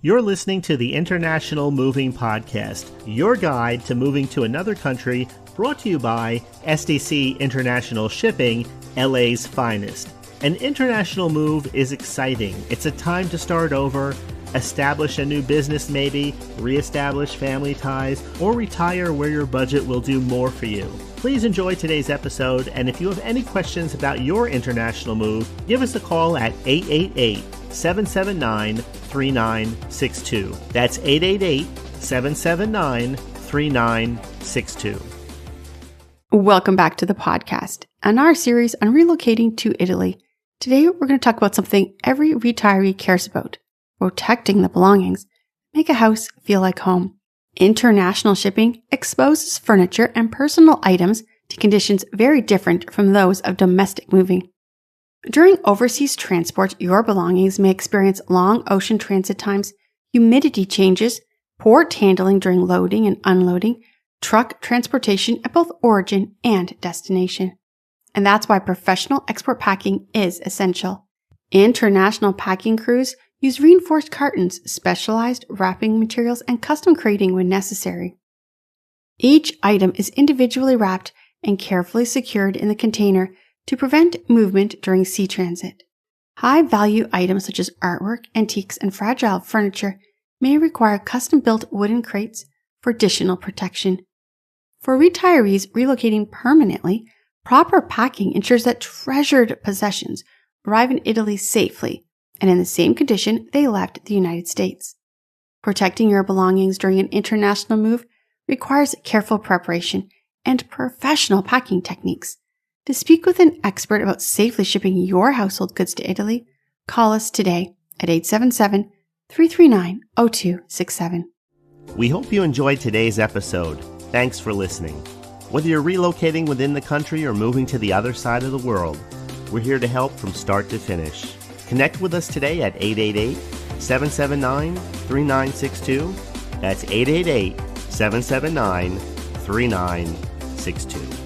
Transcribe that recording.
You're listening to the International Moving Podcast, your guide to moving to another country, brought to you by SDC International Shipping, LA's finest. An international move is exciting. It's a time to start over, establish a new business maybe, reestablish family ties, or retire where your budget will do more for you. Please enjoy today's episode, and if you have any questions about your international move, give us a call at 888-779-3962. That's 888-779-3962. Welcome back to the podcast and our series on relocating to Italy. Today, we're going to talk about something every retiree cares about: protecting the belongings, make a house feel like home. International shipping exposes furniture and personal items to conditions very different from those of domestic moving. During overseas transport, your belongings may experience long ocean transit times, humidity changes, port handling during loading and unloading, truck transportation at both origin and destination. And that's why professional export packing is essential. International packing crews use reinforced cartons, specialized wrapping materials, and custom crating when necessary. Each item is individually wrapped and carefully secured in the container to prevent movement during sea transit. High-value items such as artwork, antiques, and fragile furniture may require custom-built wooden crates for additional protection. For retirees relocating permanently, proper packing ensures that treasured possessions arrive in Italy safely and in the same condition they left the United States. Protecting your belongings during an international move requires careful preparation and professional packing techniques. To speak with an expert about safely shipping your household goods to Italy, call us today at 877-339-0267. We hope you enjoyed today's episode. Thanks for listening. Whether you're relocating within the country or moving to the other side of the world, we're here to help from start to finish. Connect with us today at 888-779-3962. That's 888-779-3962.